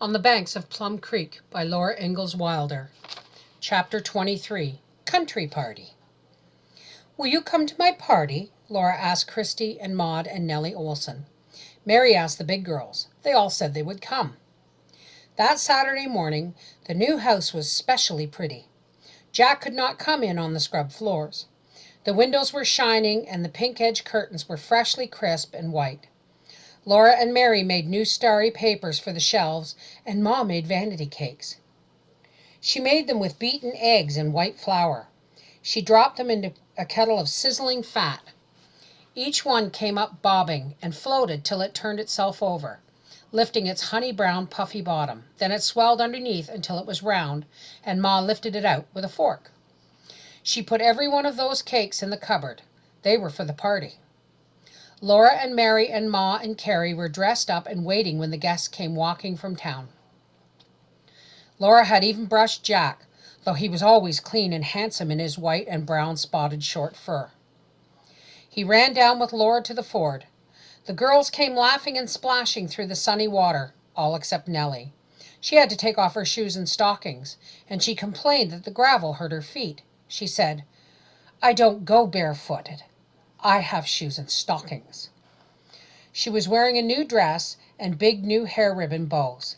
On the Banks of Plum Creek by Laura Ingalls Wilder. Chapter 23. Country Party. Will you come to my party? Laura asked Christy and Maud and Nellie Olson. Mary asked the big girls. They all said they would come. That Saturday morning, the new house was specially pretty. Jack could not come in on the scrub floors. The windows were shining and the pink-edged curtains were freshly crisp and white. Laura and Mary made new starry papers for the shelves, and Ma made vanity cakes. She made them with beaten eggs and white flour. She dropped them into a kettle of sizzling fat. Each one came up bobbing and floated till it turned itself over, lifting its honey-brown puffy bottom. Then it swelled underneath until it was round, and Ma lifted it out with a fork. She put every one of those cakes in the cupboard. They were for the party. Laura and Mary and Ma and Carrie were dressed up and waiting when the guests came walking from town. Laura had even brushed Jack, though he was always clean and handsome in his white and brown spotted short fur. He ran down with Laura to the ford. The girls came laughing and splashing through the sunny water, all except Nellie. She had to take off her shoes and stockings, and she complained that the gravel hurt her feet. She said, "I don't go barefooted. I have shoes and stockings." She was wearing a new dress and big new hair ribbon bows.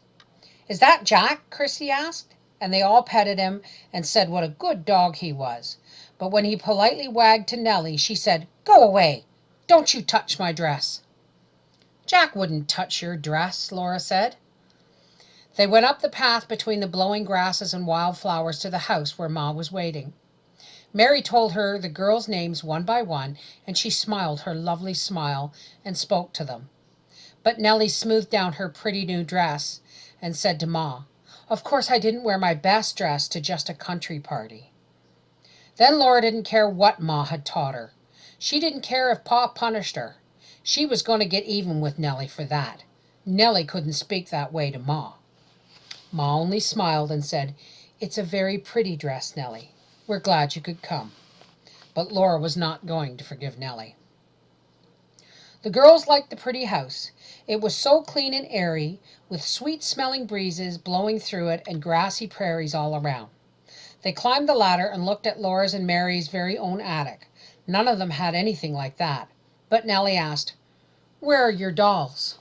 "Is that Jack?" Christy asked, and they all petted him and said what a good dog he was. But when he politely wagged to Nellie, she said, "Go away. Don't you touch my dress." "Jack wouldn't touch your dress," Laura said. They went up the path between the blowing grasses and wildflowers to the house where Ma was waiting. Mary told her the girls' names one by one, and she smiled her lovely smile and spoke to them. But Nellie smoothed down her pretty new dress and said to Ma, "Of course I didn't wear my best dress to just a country party." Then Laura didn't care what Ma had taught her. She didn't care if Pa punished her. She was going to get even with Nellie for that. Nellie couldn't speak that way to Ma. Ma only smiled and said, "It's a very pretty dress, Nellie. We're glad you could come." But Laura was not going to forgive Nellie. The girls liked the pretty house. It was so clean and airy, with sweet-smelling breezes blowing through it and grassy prairies all around. They climbed the ladder and looked at Laura's and Mary's very own attic. None of them had anything like that. But Nellie asked, "Where are your dolls?"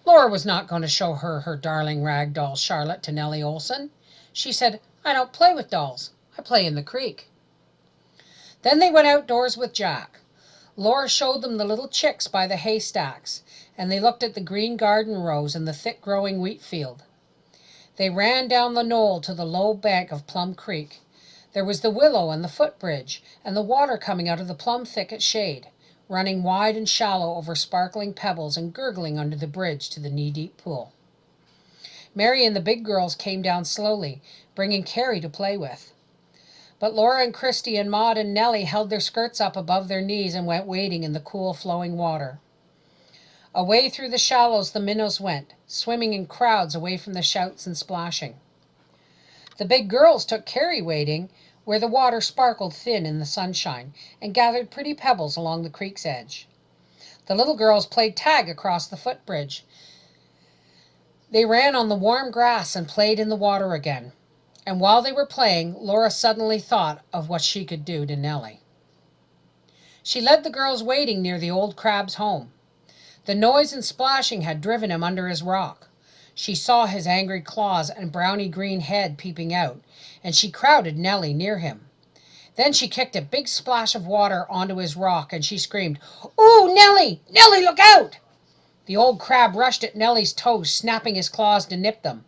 Laura was not going to show her darling rag doll Charlotte to Nellie Olson. She said, "I don't play with dolls. I play in the creek." Then they went outdoors with Jack. Laura showed them the little chicks by the haystacks, and they looked at the green garden rows and the thick-growing wheat field. They ran down the knoll to the low bank of Plum Creek. There was the willow and the footbridge, and the water coming out of the plum thicket shade, running wide and shallow over sparkling pebbles and gurgling under the bridge to the knee-deep pool. Mary and the big girls came down slowly, bringing Carrie to play with. But Laura and Christy and Maud and Nellie held their skirts up above their knees and went wading in the cool, flowing water. Away through the shallows the minnows went, swimming in crowds away from the shouts and splashing. The big girls took Carrie wading, where the water sparkled thin in the sunshine, and gathered pretty pebbles along the creek's edge. The little girls played tag across the footbridge. They ran on the warm grass and played in the water again. And while they were playing, Laura suddenly thought of what she could do to Nellie. She led the girls wading near the old crab's home. The noise and splashing had driven him under his rock. She saw his angry claws and browny green head peeping out, and she crowded Nellie near him. Then she kicked a big splash of water onto his rock, and she screamed, "Ooh, Nellie! Nellie, look out!" The old crab rushed at Nellie's toes, snapping his claws to nip them.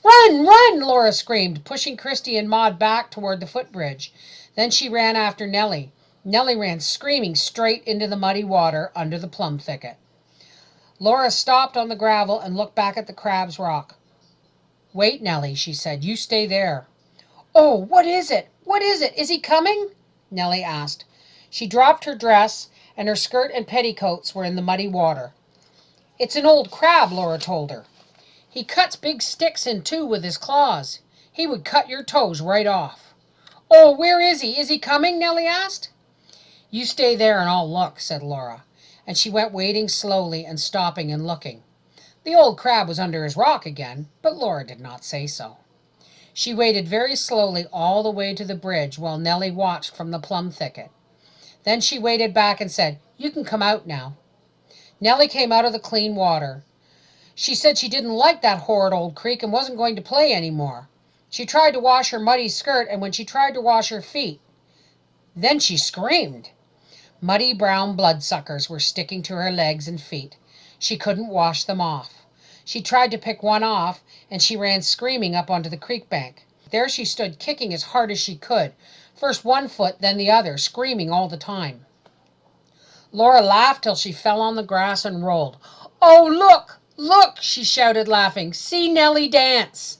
"Run, run!" Laura screamed, pushing Christy and Maud back toward the footbridge. Then she ran after Nellie. Nellie ran screaming straight into the muddy water under the plum thicket. Laura stopped on the gravel and looked back at the crab's rock. "Wait, Nellie," she said. "You stay there." "Oh, what is it? What is it? Is he coming?" Nellie asked. She dropped her dress, and her skirt and petticoats were in the muddy water. "It's an old crab," Laura told her. "He cuts big sticks in two with his claws. He would cut your toes right off." "Oh, where is he? Is he coming?" Nellie asked. "You stay there and I'll look," said Laura, and she went wading slowly and stopping and looking. The old crab was under his rock again, but Laura did not say so. She waded very slowly all the way to the bridge while Nellie watched from the plum thicket. Then she waded back and said, "You can come out now." Nellie came out of the clean water. She said she didn't like that horrid old creek and wasn't going to play any more. She tried to wash her muddy skirt, and when she tried to wash her feet, then she screamed. Muddy brown bloodsuckers were sticking to her legs and feet. She couldn't wash them off. She tried to pick one off, and she ran screaming up onto the creek bank. There she stood, kicking as hard as she could, first one foot, then the other, screaming all the time. Laura laughed till she fell on the grass and rolled. "Oh, look, look," she shouted, laughing. "See Nellie dance."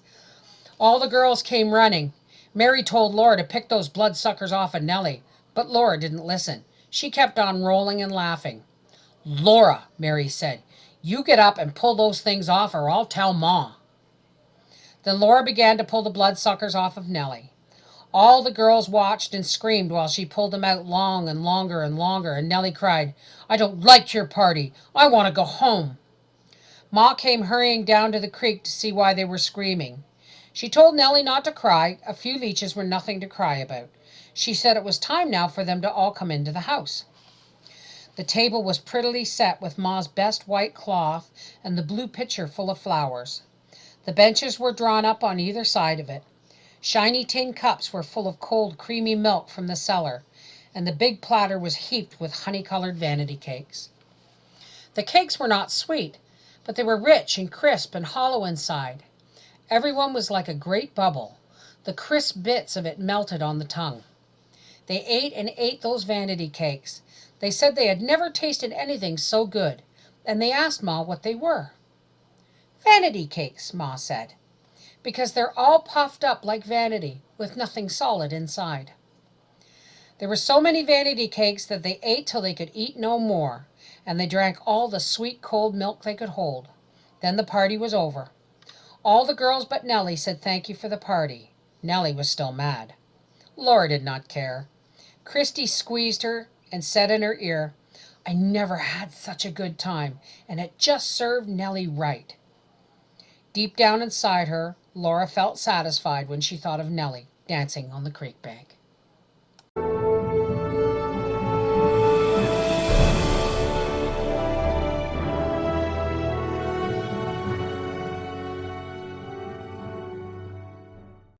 All the girls came running. Mary told Laura to pick those bloodsuckers off of Nellie, but Laura didn't listen. She kept on rolling and laughing. "Laura," Mary said, "you get up and pull those things off or I'll tell Ma." Then Laura began to pull the bloodsuckers off of Nellie. All the girls watched and screamed while she pulled them out long and longer and longer, and Nellie cried, "I don't like your party. I want to go home." Ma came hurrying down to the creek to see why they were screaming. She told Nellie not to cry. A few leeches were nothing to cry about. She said it was time now for them to all come into the house. The table was prettily set with Ma's best white cloth and the blue pitcher full of flowers. The benches were drawn up on either side of it. Shiny tin cups were full of cold, creamy milk from the cellar, and the big platter was heaped with honey-colored vanity cakes. The cakes were not sweet, but they were rich and crisp and hollow inside. Everyone was like a great bubble. The crisp bits of it melted on the tongue. They ate and ate those vanity cakes. They said they had never tasted anything so good, and they asked Ma what they were. "Vanity cakes," Ma said, "because they're all puffed up like vanity, with nothing solid inside." There were so many vanity cakes that they ate till they could eat no more, and they drank all the sweet cold milk they could hold. Then the party was over. All the girls but Nellie said thank you for the party. Nellie was still mad. Laura did not care. Christy squeezed her and said in her ear, "I never had such a good time, and it just served Nellie right." Deep down inside her, Laura felt satisfied when she thought of Nellie dancing on the creek bank.